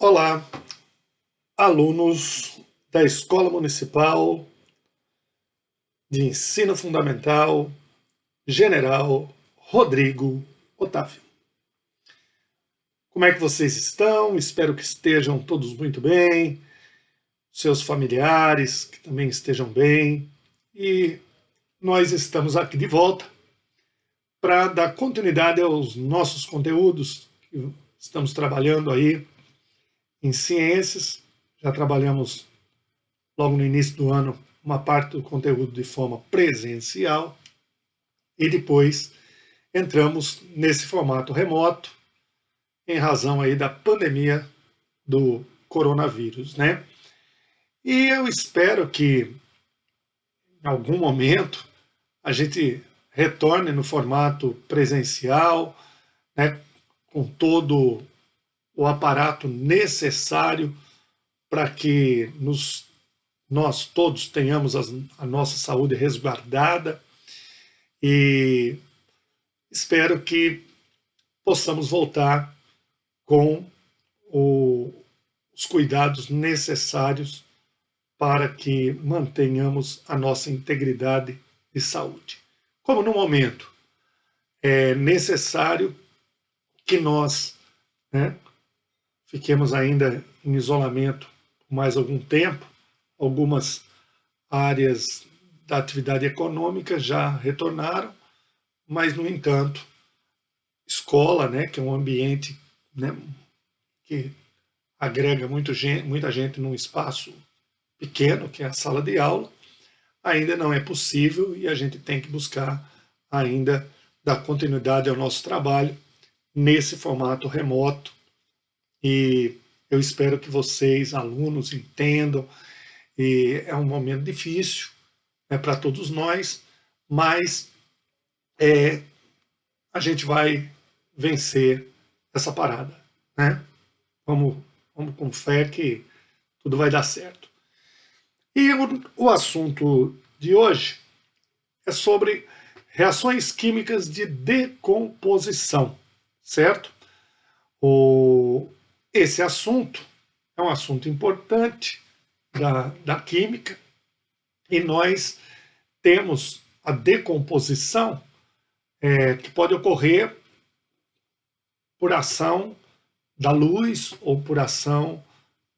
Olá, alunos da Escola Municipal de Ensino Fundamental General Rodrigo Otávio. Como é que vocês estão? Espero que estejam todos muito bem, seus familiares que também estejam bem. E nós estamos aqui de volta para dar continuidade aos nossos conteúdos que estamos trabalhando aí em ciências. Já trabalhamos logo no início do ano uma parte do conteúdo de forma presencial e depois entramos nesse formato remoto em razão aí da pandemia do coronavírus, né? E eu espero que em algum momento a gente retorne no formato presencial, né, com todo o aparato necessário para que nós todos tenhamos a nossa saúde resguardada, e espero que possamos voltar com os cuidados necessários para que mantenhamos a nossa integridade de saúde. Como no momento é necessário que nós, né, fiquemos ainda em isolamento por mais algum tempo. Algumas áreas da atividade econômica já retornaram, mas, no entanto, escola, né, que é um ambiente, né, que agrega muita gente num espaço pequeno, que é a sala de aula, ainda não é possível, e a gente tem que buscar ainda dar continuidade ao nosso trabalho nesse formato remoto. E eu espero que vocês, alunos, entendam. E é um momento difícil, né, para todos nós, mas a gente vai vencer essa parada, né? Vamos com fé que tudo vai dar certo. E o assunto de hoje é sobre reações químicas de decomposição, certo? Esse assunto é um assunto importante da química, e nós temos a decomposição que pode ocorrer por ação da luz ou por ação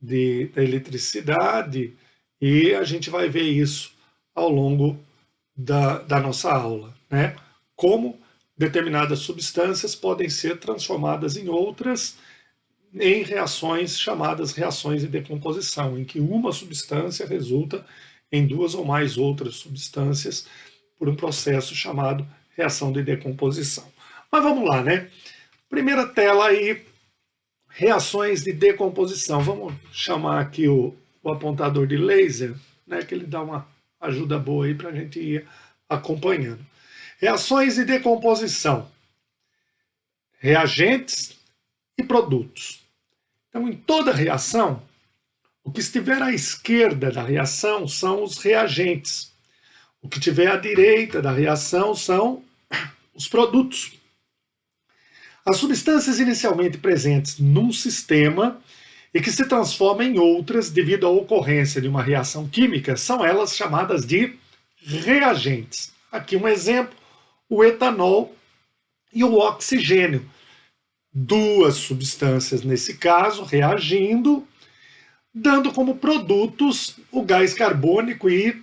da eletricidade, e a gente vai ver isso ao longo da nossa aula, né? Como determinadas substâncias podem ser transformadas em outras, em reações chamadas reações de decomposição, em que uma substância resulta em duas ou mais outras substâncias por um processo chamado reação de decomposição. Mas vamos lá, né? Primeira tela aí, reações de decomposição. Vamos chamar aqui o apontador de laser, né, que ele dá uma ajuda boa aí para a gente ir acompanhando. Reações de decomposição: reagentes e produtos. Então, em toda reação, o que estiver à esquerda da reação são os reagentes. O que estiver à direita da reação são os produtos. As substâncias inicialmente presentes num sistema e que se transformam em outras devido à ocorrência de uma reação química são elas chamadas de reagentes. Aqui um exemplo: o etanol e o oxigênio. Duas substâncias, nesse caso, reagindo, dando como produtos o gás carbônico e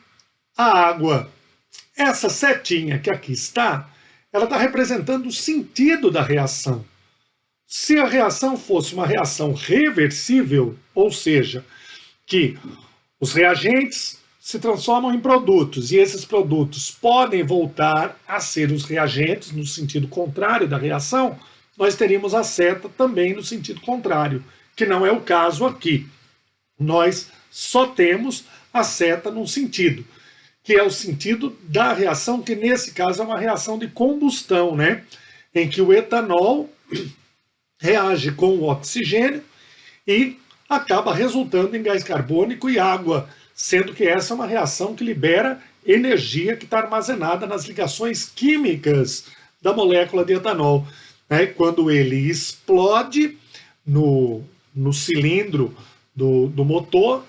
a água. Essa setinha que aqui está, ela está representando o sentido da reação. Se a reação fosse uma reação reversível, ou seja, que os reagentes se transformam em produtos e esses produtos podem voltar a ser os reagentes no sentido contrário da reação, nós teríamos a seta também no sentido contrário, que não é o caso aqui. Nós só temos a seta num sentido, que é o sentido da reação, que nesse caso é uma reação de combustão, né? Em que o etanol reage com o oxigênio e acaba resultando em gás carbônico e água, sendo que essa é uma reação que libera energia que está armazenada nas ligações químicas da molécula de etanol. Quando ele explode no no cilindro do motor,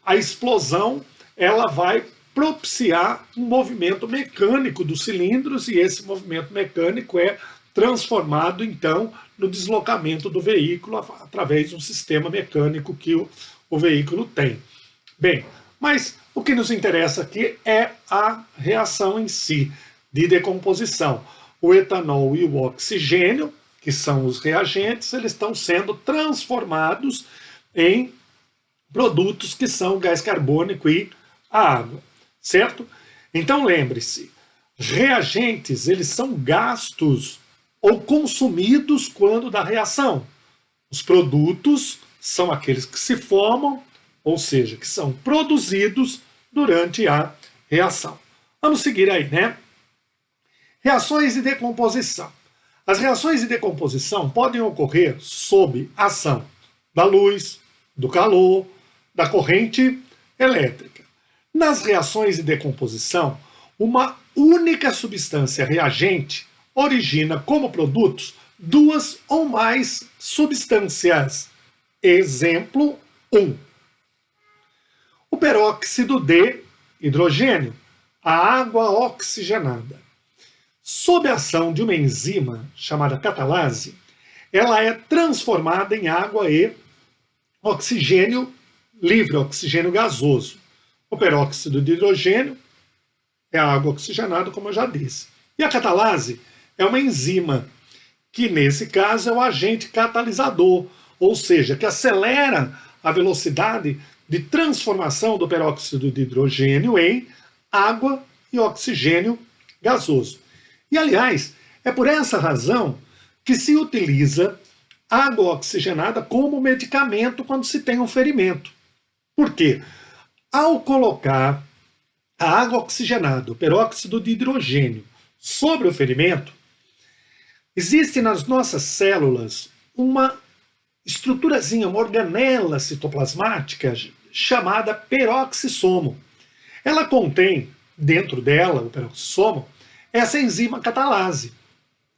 a explosão ela vai propiciar um movimento mecânico dos cilindros e esse movimento mecânico é transformado, então, no deslocamento do veículo através de um sistema mecânico que o veículo tem. Bem, mas o que nos interessa aqui é a reação em si, de decomposição. O etanol e o oxigênio, que são os reagentes, eles estão sendo transformados em produtos que são o gás carbônico e a água, certo? Então lembre-se, reagentes, eles são gastos ou consumidos quando da reação. Os produtos são aqueles que se formam, ou seja, que são produzidos durante a reação. Vamos seguir aí, né? Reações de decomposição. As reações de decomposição podem ocorrer sob ação da luz, do calor, da corrente elétrica. Nas reações de decomposição, uma única substância reagente origina como produtos duas ou mais substâncias. Exemplo 1. O peróxido de hidrogênio, a água oxigenada. Sob a ação de uma enzima chamada catalase, ela é transformada em água e oxigênio livre, oxigênio gasoso. O peróxido de hidrogênio é a água oxigenada, como eu já disse. E a catalase é uma enzima, que nesse caso é o agente catalisador, ou seja, que acelera a velocidade de transformação do peróxido de hidrogênio em água e oxigênio gasoso. E, aliás, é por essa razão que se utiliza água oxigenada como medicamento quando se tem um ferimento. Por quê? Ao colocar a água oxigenada, o peróxido de hidrogênio, sobre o ferimento, existe nas nossas células uma estruturazinha, uma organela citoplasmática chamada peroxissomo. Ela contém, dentro dela, o peroxissomo, essa enzima catalase.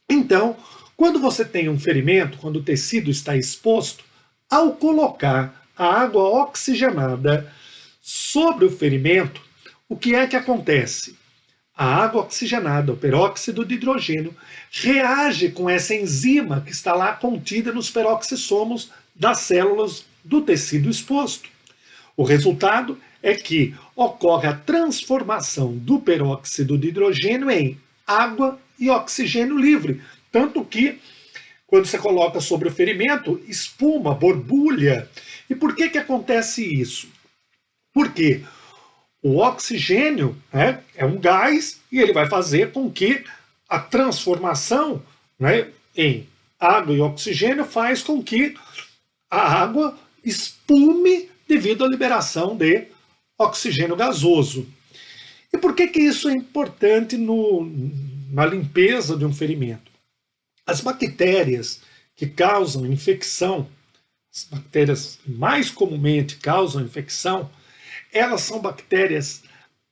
Então, quando você tem um ferimento, quando o tecido está exposto, ao colocar a água oxigenada sobre o ferimento, o que é que acontece? A água oxigenada, o peróxido de hidrogênio, reage com essa enzima que está lá contida nos peroxissomos das células do tecido exposto. O resultado é que ocorre a transformação do peróxido de hidrogênio em água e oxigênio livre. Tanto que, quando você coloca sobre o ferimento, espuma, borbulha. E por que acontece isso? Porque o oxigênio é um gás e ele vai fazer com que a transformação em água e oxigênio faz com que a água espume devido à liberação de oxigênio gasoso. E por que isso é importante na limpeza de um ferimento? As bactérias que causam infecção, as bactérias que mais comumente causam infecção, elas são bactérias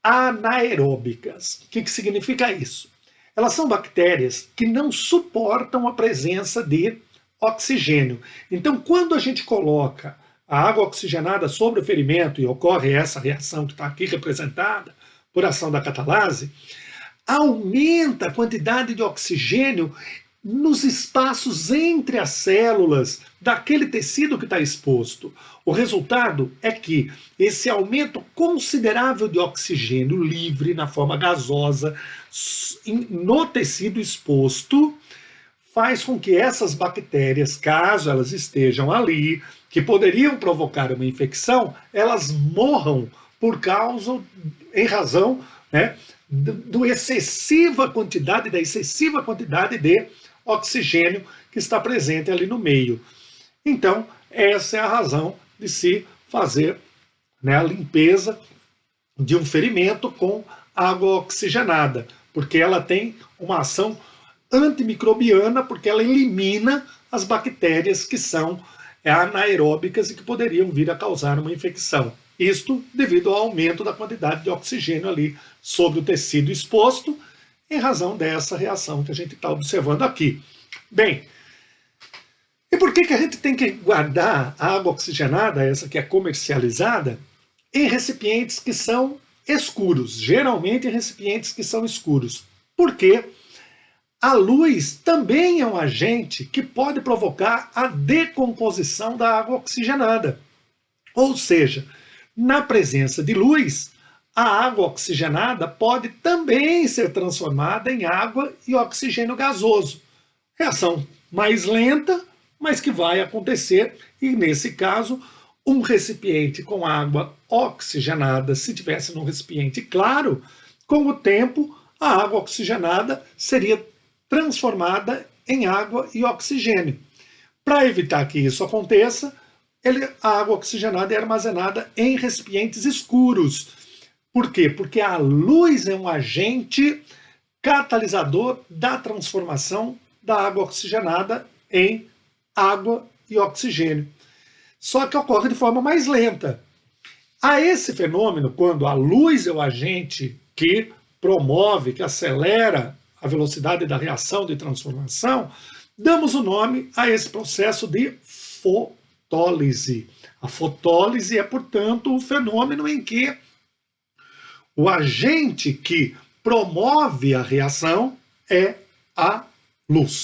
anaeróbicas. O que significa isso? Elas são bactérias que não suportam a presença de oxigênio. Então, quando a gente coloca a água oxigenada sobre o ferimento e ocorre essa reação que está aqui representada por ação da catalase, aumenta a quantidade de oxigênio nos espaços entre as células daquele tecido que está exposto. O resultado é que esse aumento considerável de oxigênio livre na forma gasosa no tecido exposto faz com que essas bactérias, caso elas estejam ali, que poderiam provocar uma infecção, elas morram em razão da excessiva quantidade de oxigênio que está presente ali no meio. Então, essa é a razão de se fazer a limpeza de um ferimento com água oxigenada, porque ela tem uma ação antimicrobiana, porque ela elimina as bactérias que são anaeróbicas e que poderiam vir a causar uma infecção. Isto devido ao aumento da quantidade de oxigênio ali sobre o tecido exposto, em razão dessa reação que a gente está observando aqui. Bem, E por que que a gente tem que guardar a água oxigenada, essa que é comercializada, em recipientes que são escuros, geralmente em recipientes que são escuros? Porque a luz também é um agente que pode provocar a decomposição da água oxigenada. Ou seja, na presença de luz, a água oxigenada pode também ser transformada em água e oxigênio gasoso. Reação mais lenta, mas que vai acontecer, e nesse caso, um recipiente com água oxigenada, se tivesse num recipiente claro, com o tempo, a água oxigenada seria transformada em água e oxigênio. Para evitar que isso aconteça, a água oxigenada é armazenada em recipientes escuros. Por quê? Porque a luz é um agente catalisador da transformação da água oxigenada em água e oxigênio. Só que ocorre de forma mais lenta. A esse fenômeno, quando a luz é o agente que promove, que acelera a velocidade da reação de transformação, damos o nome a esse processo de fotólise. A fotólise é, portanto, o fenômeno em que o agente que promove a reação é a luz.